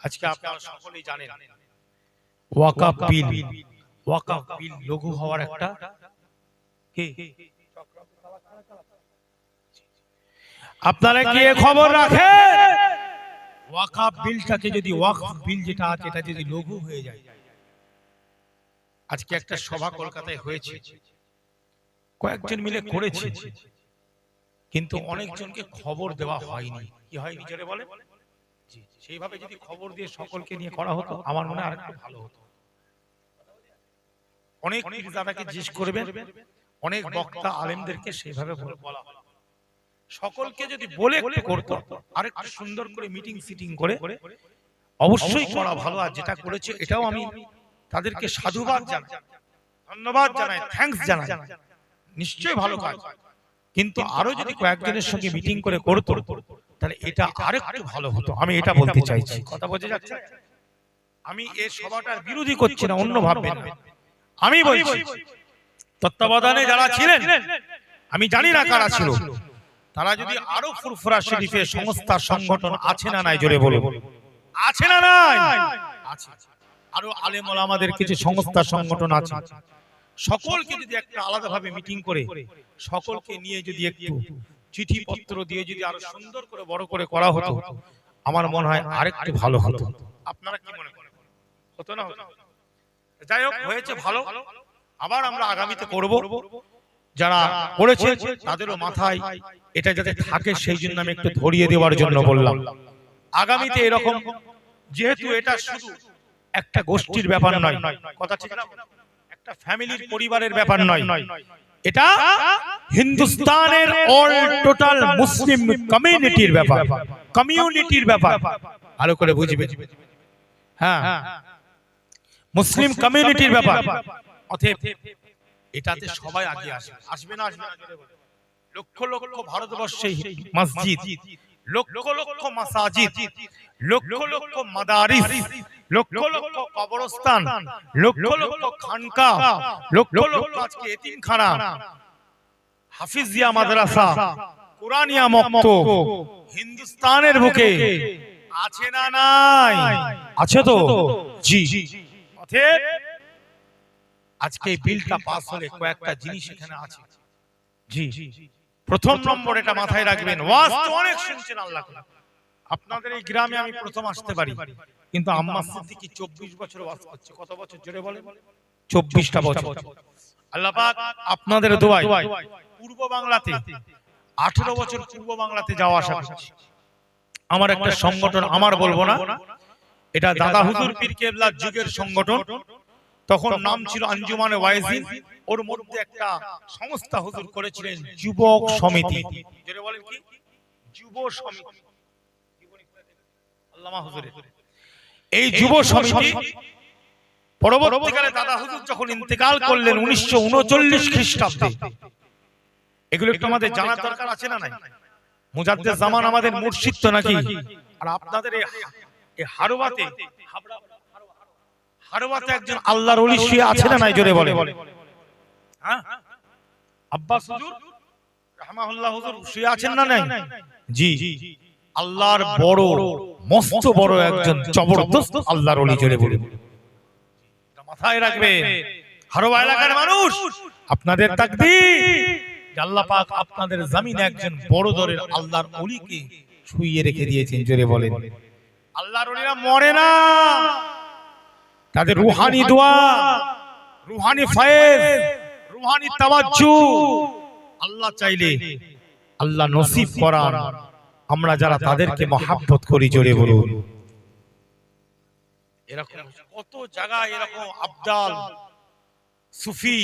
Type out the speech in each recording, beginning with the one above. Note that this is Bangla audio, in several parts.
আজকে আপনারা সকলেই জানেন ওয়াকফ বিল লঘু হওয়ার একটা কি আপনারা কি এই খবর রাখেন? ওয়াকফ বিলটাকে যদি ওয়াকফ বিল যেটা আছে এটা যদি লঘু হয়ে যায়, আজকে একটা সভা কলকাতায় হয়েছে, কয়েকজন মিলে করেছে, কিন্তু অনেকজনকে খবর দেওয়া হয়নি। কি হয়নি জোরে বলে? সেইভাবে যদি খবর দিয়ে সকলকে নিয়ে করা হতো আমার মনে হয় আরেকটু ভালো হতো। অনেক পীরজাদাকে জিজ্ঞেস করবেন, অনেক বক্তা আলেমদেরকে সেইভাবে বলা হলো, সকলকে যদি বলে একটু করতো আরেকটু সুন্দর করে মিটিং সিটিং করে অবশ্যই করা ভালো। আর যেটা করেছে এটাও আমি তাদেরকে সাধুবাদ জানাই, ধন্যবাদ জানাই, থ্যাঙ্কস জানাই, নিশ্চয়ই ভালো কাজ। কিন্তু আরো যদি কয়েকজনের সঙ্গে মিটিং করে করতো তাহলে এটা আরেকটু ভালো হতো। আমি এটা বলতে চাইছি, কথা বোঝা যাচ্ছে? আমি এই সভাটার বিরোধী করছি না, অন্য ভাববেন না। আমি বলছি তত্ত্বাবধানে যারা ছিলেন, আমি জানি না কারা ছিল, তারা যদি আরো ফুরফুরা শরীফের সংস্থা সংগঠন আছে না নাই জোরে বলুন, আছে না নাই? আছে। আরো আলেম ওলামাদের কিছু সংস্থা সংগঠন আছে, সকলকে যদি একটা আলাদাভাবে মিটিং করে সকলকে নিয়ে যদি একটু চিঠি পত্র দিয়ে যদি আরো সুন্দর করে বড় করে করা হতো আমার মনে হয় আরেকটু ভালো হতো। আপনারা কি মনে করেন? হতো না? যাই হোক, হয়েছে ভালো। আবার আমরা আগামীতে করব। যারা করেছে তাদেরও মাথায় এটা যাতে থাকে সেই জন্য আমি একটু ধরিয়ে দেওয়ার জন্য বললাম। আগামীতে এরকম, যেহেতু এটা শুধু একটা গোষ্ঠীর ব্যাপার নয়, কথা ঠিক না, একটা ফ্যামিলির পরিবারের ব্যাপার নয়, এটা হিন্দুস্তানের অল টোটাল মুসলিম কমিউনিটির ব্যাপার, কমিউনিটির ব্যাপার। ভালো করে বুঝবে, হ্যাঁ, মুসলিম কমিউনিটির ব্যাপার। অতএব এটাতে সবাই আগে আসবে না? আসবে না? লক্ষ লক্ষ ভারতবর্ষে মসজিদ, লক্ষ লক্ষ মাসাজিদ, লক্ষ লক্ষ মাদারিস, লক্ষ লক্ষ কবরস্থান, লক্ষ লক্ষ খানকা, লক্ষ লক্ষ আজকে এতিমখানা, হাফিজিয়া মাদ্রাসা, কুরআনিয়া মক্তব হিন্দুস্তানের বুকে আছে না নাই? আছে তো? জি। অতএব আজকে এই বিলটা পাস হলে কয়েকটা জিনিস এখানে আছে। জি, প্রথম নম্বর এটা মাথায় রাখবেন, ওয়াজ তো অনেক শুনছেন আল্লাহ। আপনাদের এই গ্রামে আমি প্রথম আসতে পারি, কিন্তু আম্মা সিদ্দিকী 24 বছর ওয়াজ করছে। কত বছর জোরে বলেন? 24টা বছর। আল্লাহ পাক আপনাদের দোয়ায় পূর্ব বাংলাতে 18 বছর পূর্ব বাংলাতে যাওয়া আসা করছে। আমার একটা সংগঠন, আমার বলবো না, এটা দাদা হুজুর পীর কেবলার যুগের সংগঠন। তখন নাম ছিল আঞ্জুমানে ওয়াইজিন। ওর মধ্যে একটা সংস্থা হুজুর করেছিলেন যুবক সমিতি। যেটা বলেন কি? যুব সমিতি। আল্লামা হুজুরের এই যুব সমিতি পরবর্তীকালে দাদা হুজুর যখন ইন্তেকাল করলেন 1939 খ্রিস্টাব্দে, এগুলো একটু আমাদের জানার দরকার আছে না নাই? মুজাদ্দেদ জামান আমাদের মুর্শিদ তো নাকি? আর আপনাদের এই হারওয়াতে, হারওয়াতে একজন আল্লাহর ওলি শুয়ে আছে না নাই জোরে বলে? হ্যাঁ, আব্বাস হুজুর রাহমাহুল্লাহ হুজুর শুয়ে আছেন না নাই? জি, আল্লাহর বড় মস্ত বড় একজন জবরদস্ত আল্লাহর ওলি জোরে বলে। মাথায় রাখবেন হারওয়া এলাকার মানুষ, আপনাদের তাকদীর আল্লাহ পাক আপনাদের জমিনে একজন বড় দরের আল্লাহর ওলিকে শুইয়ে রেখে দিয়েছেন জোরে বলেন। আল্লাহর ওলিরা মরে না, তাদের রূহানি দোয়া, রূহানি ফয়েজ, রূহানি তাওয়াজ্জু আল্লাহ চাইলে আল্লাহ নসিব করান। আমরা যারা তাদেরকে মহব্বত করি জোরে বলুন। এরকম কত জায়গায় এরকম আবদাল সুফি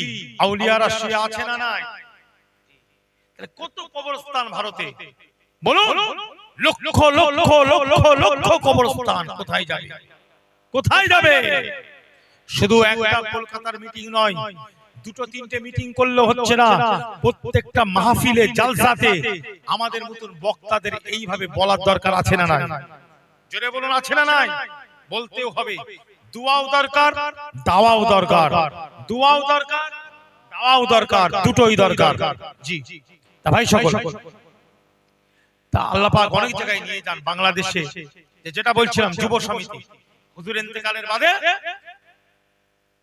আউলিয়ারা শুয়ে আছে না নাই? কত কবরস্থান ভারতে, বলুন, লক্ষ লক্ষ লক্ষ লক্ষ কবরস্থান। কোথায় যাবে? কোথায় যাবে? শুধু একটা কলকাতার মিটিং নয়, দুটো তিনটে মিটিং করলে হচ্ছে না। প্রত্যেকটা মাহফিলে জালসাতে আমাদের মতন বক্তাদের এইভাবে বলার দরকার আছে না নাই? জোরে বলুন, আছে না নাই? বলতেও হবে। দুয়াও দরকার, দাওয়াও দরকার। দুয়াও দরকার, দাওয়াও দরকার, দুটোই দরকার। জি, তা ভাই সকল, তা আল্লাহ পাক অনেক জায়গায় নিয়ে যান। বাংলাদেশে যেটা বলছিলাম যুব সমিতি, হুজুর ইন্তেকালের বাদে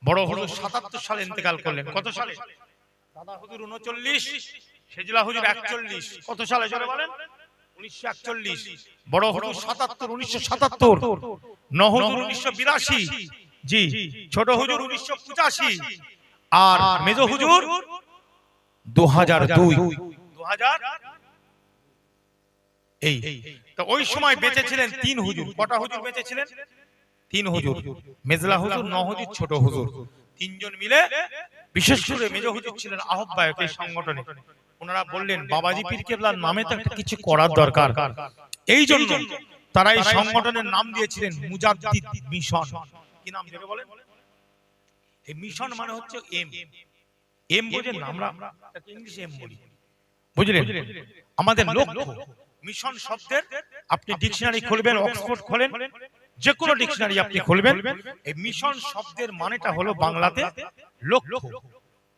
বড় হুজুর 77 সালে ইন্তেকাল করলেন। কত সালে? দাদা হুজুর 39, সেজলা হুজুর 41। কত সালে জোরে বলেন? 1941। বড় হুজুর 77, 1977। নহ হুজুর 1982, জি। ছোট হুজুর 1985 আর মেজো হুজুর 2002। 2000 এই তো ওই সময় বেঁচে ছিলেন 3 হুজুর। কটা হুজুর বেঁচে ছিলেন? 3 হুজুর, মেজলা হুজুর, নহ হুজুর, ছোট হুজুর, তিনজন মিলে। বিশেষ করে মেজো হুজুর ছিলেন আহ্বায়ক এই সংগঠনে। ওনারা বললেন বাবাজি পীর কেবলার নামে তো একটা কিছু করার দরকার। এই জন্য তারা এই সংগঠনের নাম দিয়েছিলেন মুজাদ্দিদ মিশন। কি নাম দেবে বলেন? এই মিশন মানে হচ্ছে এম। এম বোঝেন না? আমরা ইংলিশে এম বলি, বুঝলেন? আমাদের লক্ষ্য। মিশন শব্দের আপনি ডিকশনারি খুলবেন, অক্সফোর্ড খোলেন, যে কোনো ডিকশনারি আপনি খুলবেন, এই মিশন শব্দের মানেটা হলো বাংলাতে লক্ষ্য।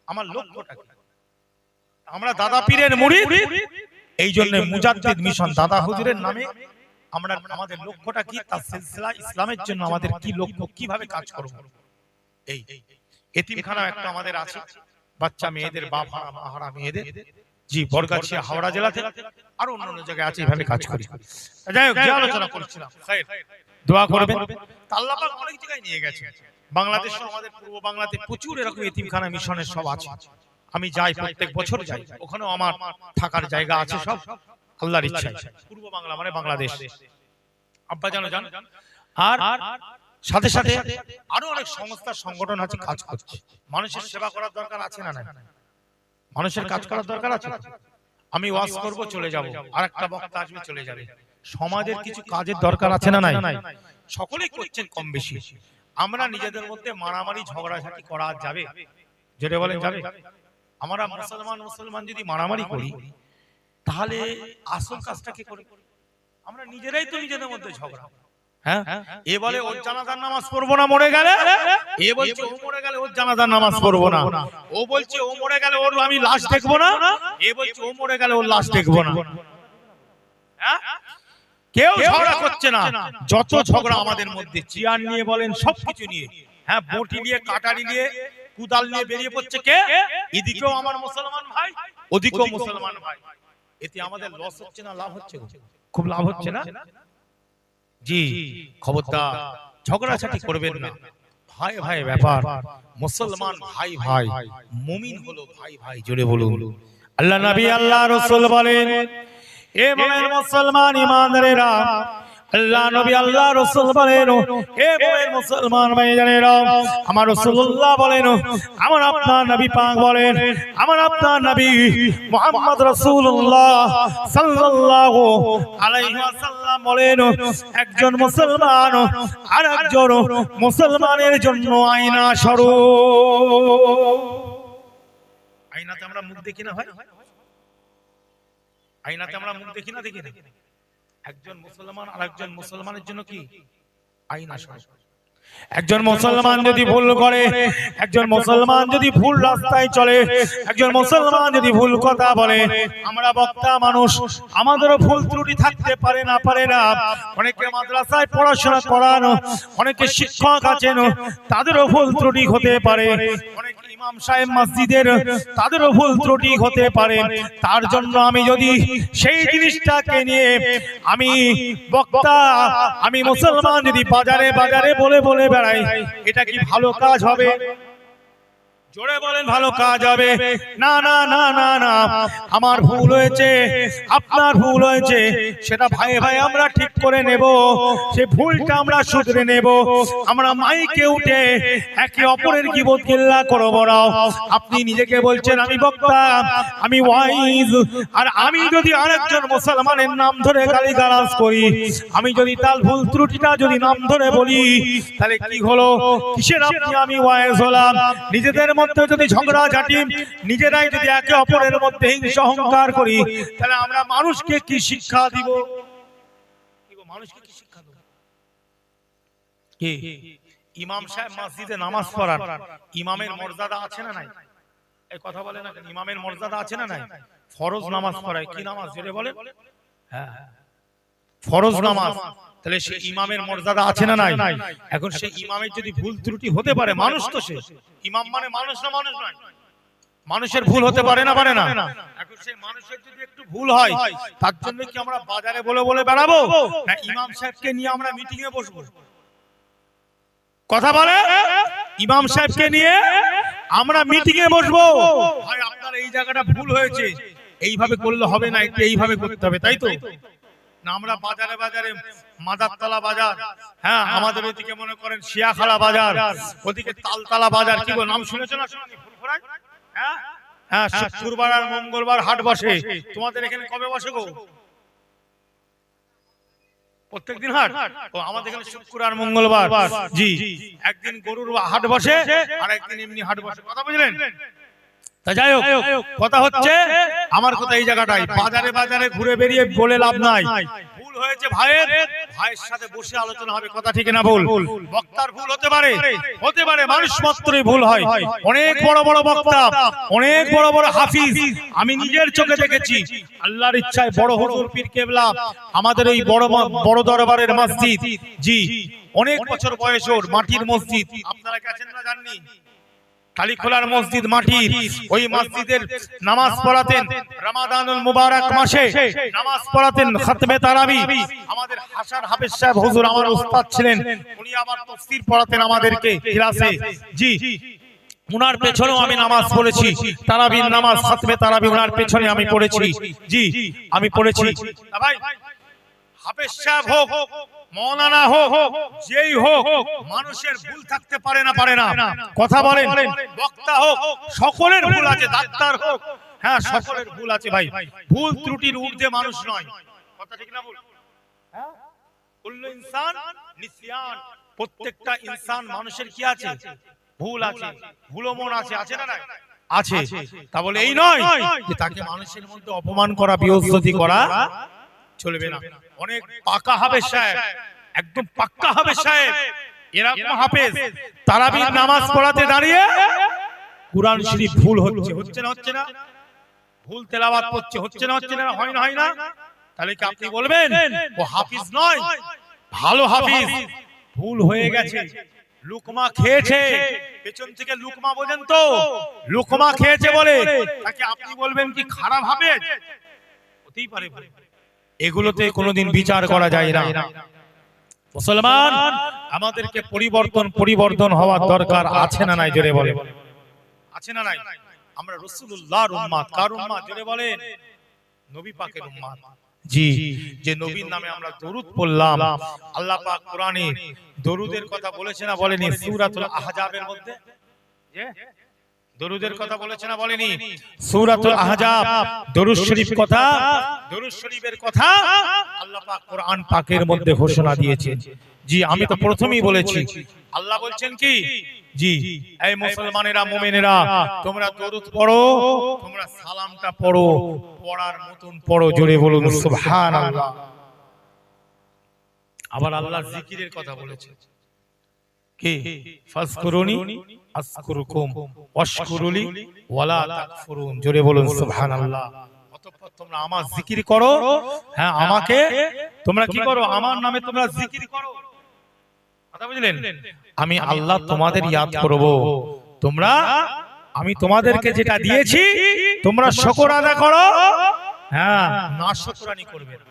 আমার লক্ষ্যটা কি? আমরা দাদা পীরের মুরিদ, এই জন্য মুজাদ্দিদ মিশন। দাদা হুজুরের নামে আমরা আমাদের লক্ষ্যটা কি, তার সিলসিলা ইসলামের জন্য আমাদের কি লক্ষ্য, কিভাবে কাজ করব। এই এতিমখানা একটা আমাদের আছে, বাচ্চা মেয়েদের, বাপ হারা মা হারা মেয়েদের, জি, বরগাছিয়া হাওড়া জেলাতে, আর অন্যান্য জায়গায় আছে, এইভাবে কাজ করি। যাই হোক, যে আলোচনা করছিলাম, দোয়া করবেন। আল্লাহ পাক অনেক জায়গায় নিয়ে গেছে। বাংলাদেশ, আমাদের পূর্ব বাংলাতে প্রচুর এরকম এতিমখানা মিশনের সব আছে। আমি যাই, প্রত্যেক বছর যাই, ওখানেও আমার থাকার জায়গা আছে সব, আল্লাহর ইচ্ছায়। পূর্ব বাংলা মানে বাংলাদেশ, আব্বা জানো জান। আর সাথে সাথে আরো অনেক সংস্থা সংগঠন আছে, কাজ করছে। মানুষের সেবা করার দরকার আছে না? নাই? মানুষের কাজ করার দরকার আছে। আমি ওয়াজ করব, চলে যাব, আর একটা বক্তা আসবে, চলে যাবে। সমাজের কিছু কাজের দরকার আছে না? নাই? সকলেই করছেন কম বেশি। আমরা নিজেদের মধ্যে মারামারি ঝগড়াঝাটি করা যাবে? যেটা বলেন যাবে? আমরা মুসলমান যদি মারামারি করি, তাহলে আসল কাজটা কে করে? আমরা নিজেরাই তো নিজেদের মধ্যে ঝগড়া। হ্যাঁ, এ বলে ওর জানাজার নামাজ পড়বো না মরে গেলে, এ বলছে ও মরে গেলে ওর জানাজার নামাজ পড়বো না, ও বলছে ও মরে গেলে ওর আমি লাশ দেখবো না, এ বলছে ও মরে গেলে ওর লাশ দেখবো না। কেউ ঝগড়া করছে না। যত ঝগড়া আমাদের মধ্যে, চেয়ার নিয়ে বলেন, সবকিছু নিয়ে, হ্যাঁ, বটি নিয়ে, কাটারি নিয়ে, কুদাল নিয়ে বেরিয়ে পড়ছে কে? এদিকেও আমার মুসলমান ভাই, ওদিকেও মুসলমান ভাই। এতে আমাদের লস হচ্ছে না লাভ হচ্ছে? খুব লাভ হচ্ছে না? জি, খবরদার ঝগড়াঝাটি করবেন না। ভাই ভাই ব্যাপার, মুসলমান ভাই ভাই, মুমিন হলো ভাই ভাই। জোরে বলুন আল্লাহ নবী আল্লাহ রাসূল বলেন, এ মুমিন মুসলমান ইমানদারেরা, আল্লাহ নবী আল্লাহ রাসূল বলেন, এ মুমিন মুসলমান ভাইজানেরা, আমার রাসূলুল্লাহ বলেন, আমার আপনার নবী পাক বলেন, আমার আপনার নবী মুহাম্মদ রাসূলুল্লাহ সাল্লাল্লাহু আলাইহি ওয়াসাল্লাম বলেন, একজন মুসলমান আর একজন মুসলমানের জন্য আয়না স্বরূপ। আয়নাতে আমরা মুখ দেখি না ভাই? আয়নাতে আমরা মুখ দেখি না? দেখি না? একজন মুসলমান আর একজন মুসলমানের জন্য কি আয়না স্বরূপ। একজন মুসলমান যদি ভুল করে, একজন মুসলমান যদি ভুল রাস্তায় চলে, একজন মুসলমান যদি ভুল কথা বলে, আমরা বক্তা মানুষ, আমাদেরও ভুল ত্রুটি থাকতে পারে না? পারে না? অনেকে মাদ্রাসায় পড়াশোনা করানো, অনেকে শিক্ষক আছেন, তাদেরও ভুল ত্রুটি হতে পারে। অনেকে ইমাম সাহেব মসজিদের, তাদেরও ভুল ত্রুটি হতে পারে। তার জন্য আমি যদি সেই জিনিসটাকে নিয়ে আমি বক্তা, আমি মুসলমান যদি বাজারে বাজারে বলে বলে বেড়াই, এটা কি ভালো কাজ হবে? জোরে বলেন, ভালো কাজ হবে না? না না না না, আমার ভুল হয়েছে, আপনার ভুল হয়েছে, সেটা ভাই ভাই আমরা ঠিক করে নেব, সেই ভুলটা আমরা শুধরে নেব। আমরা মাইকে উঠে একে অপরের গীবত গিল্লা করব না। আপনি নিজেকে বলছেন আমি বক্তা, আমি ওয়াইজ, আর আমি যদি আরেকজন মুসলমানের নাম ধরে গালিগালাজ করি, আমি যদি তার ভুল ত্রুটিটা যদি নাম ধরে বলি, তাহলে কি হলো? কিসের আপনি আমি ওয়াইজ হলাম? নিজেদের মধ্যে যদি ঝগড়া ঝাঁটি, নিজেরাই যদি একে অপরের মধ্যে হিংসা অহংকার করি, তাহলে আমরা মানুষকে কি শিক্ষা দিব? মানুষকে কি শিক্ষা দেব? কি ইমাম সাহেব মসজিদে নামাজ পড়ান, ইমামের মর্যাদা আছে না নাই? এই কথা বলে না, ইমামের মর্যাদা আছে না নাই? ফরজ নামাজ পড়ায়, কি নামাজ জোরে বলে? হ্যাঁ, ফরজ নামাজ। তাহলে সে ইমামের মর্যাদা আছে না নাই? এখন সে ইমামের যদি ভুল ত্রুটি হতে পারে, মানুষ তো সে, ইমাম মানে মানুষ না মানুষ নয়, মানুষের ভুল হতে পারে না পারে না? এখন সেই মানুষের যদি একটু ভুল হয়, তার জন্য কি আমরা বাজারে বলে বলে বেড়াবো, না ইমাম সাহেবকে নিয়ে আমরা মিটিং এ বসবো? কথা বলে, ইমাম সাহেবকে নিয়ে আমরা মিটিং এ বসবো, ভাই আপনার এই জায়গাটা ভুল হয়েছে, এইভাবে করলে হবে না, একটু এইভাবে করতে হবে, তাই তো? না আমরা বাজারে বাজারে, মাদারতলা বাজার, হ্যাঁ আমাদের ওইদিকে মনে করেন শিয়াখালা বাজার, ওদিকে তালতলা বাজার, কি গো নাম শুনেছো না? ফুলফুরায়, হ্যাঁ হ্যাঁ, শুক্রবার আর মঙ্গলবার হাট বসে। তোমাদের এখানে কবে বসে গো? প্রত্যেকদিন হাট? ও আমাদের এখানে শুক্র আর মঙ্গলবার, জি, একদিন গরুর হাট বসে আর একদিন এমনি হাট বসে। কথা বুঝলেন? তা যাই হোক, কথা হচ্ছে, আমার কথা এই জায়গাটাই, বাজারে বাজারে ঘুরে বেরিয়ে বলে লাভ নাই। ভুল হয়েছে ভাইয়ের, ভাইয়ের সাথে বসে আলোচনা হবে, কথা ঠিক না ভুল? বক্তার ভুল হতে পারে, হতে পারে, মানুষ মাত্রই ভুল হয়। অনেক বড় বড় বক্তা, অনেক বড় বড় হাফিজ আমি নিজের চোখে দেখেছি, আল্লাহর ইচ্ছায় বড় হুজুর পীর কেবলা আমাদের এই বড় দরবারের মসজিদ, জি অনেক বছর বয়স ওর, মাটির মসজিদ, আপনারা গেছেন না জাননি? কালীখোলার মসজিদ মাটির, ওই মসজিদের নামাজ পড়াতেন রমাদানুল মুবারক মাসে, নামাজ পড়াতেন খতমে তারাবি। আমাদের হাসান হাফেজ সাহেব হুজুর আমার উস্তাদ ছিলেন, উনি আবার তাফসীর পড়াতেন আমাদেরকে ক্লাসে, জি উনার পেছনেও আমি নামাজ পড়েছি, তারাবির নামাজ, খতমে তারাবি উনার পেছনে আমি পড়েছি, জি আমি পড়েছি। ভাই হাফেজ সাহেব হোক, মৌলানা হোক, যেই হোক, মানুষের ভুল থাকতে পারে না পারে না? কথা বলেন, বক্তা হোক, সকলের ভুল আছে, ডাক্তার হোক, হ্যাঁ সকলের ভুল আছে ভাই, ভুল ত্রুটির ঊর্ধ্বে মানুষ নয়, কথা ঠিক না ভুল? কুল্লু ইনসান নিসিয়ান, প্রত্যেকটা ইনসান মানুষের কি আছে? ভুল আছে, ভুলমন আছে, আছে না নাই? আছে। তা বলে এই নয় যে তাকে মানুষের মধ্যে অপমান করা, বেইজ্জতি করা চলবে না। অনেক পাকা হাফেজ সাহেব, একদম পাক্কা হাফেজ সাহেব, এরকম হাফেজ তারাবির নামাজ পড়াতে দাঁড়িয়ে কুরআন শরীফ ভুল হচ্ছে, হচ্ছে না হচ্ছে না? ভুল তেলাওয়াত করছে, হচ্ছে না হচ্ছে না? হয় না হয় না? তাহলে কি আপনি বলবেন ও হাফেজ নয়? ভালো হাফেজ, ভুল হয়ে গেছে, লুকমা খেয়েছে, পেছন থেকে লুকমা, বোঝেন তো, লুকমা খেয়েছে বলে তাকে আপনি বলবেন কি খারাপ হাফেজ? হতেই পারে। এগুলোতে কোনোদিন বিচার করা যায় না। মুসলমান, আমাদেরকে পরিবর্তন হওয়ার দরকার আছে না নাই? জোরে বলেন, আছে না নাই? আমরা রাসূলুল্লাহর উম্মত, কার উম্মত? জোরে বলেন, নবী পাকের উম্মত। জি, যে নবীর নামে আমরা দরুদ পড়লাম, আল্লাহ পাক কোরআনে দরুদের কথা বলেছে না বলেনি? সূরাতুল আহজাবের মধ্যে দরুদের কথা বলেছে না বলেনি? সূরাতুল আহজাব দরুদ শরীফ কথা, দরুদ শরীফের কথা আল্লাহ পাক কোরআন পাকের মধ্যে ঘোষণা দিয়েছেন। জি আমি তো প্রথমেই বলেছি, আল্লাহ বলছেন কি, জি এই মুসলমানেরা, মুমিনেরা, তোমরা দরুদ পড়ো, তোমরা সালামটা পড়ো, পড়ার মতন পড়ো, জোরে বলুন সুবহানাল্লাহ। আবার আল্লাহ জিকিরের কথা বলেছেন, কি ফাজকুরুনি আযকুরুকুম ওয়াশকুরুলি ওয়ালা তাকফুরুন, জোরে বলুন সুবহানাল্লাহ। অতঃপর তোমরা আমার জিকির করো, হ্যাঁ আমাকে তোমরা কি করো? আমার নামে তোমরা জিকির করো, কথা বুঝলেন? আমি আল্লাহ তোমাদের ইয়াদ করব, তোমরা আমি তোমাদেরকে যেটা দিয়েছি তোমরা শুকর আদায় করো, হ্যাঁ নাশকরানি করবে না।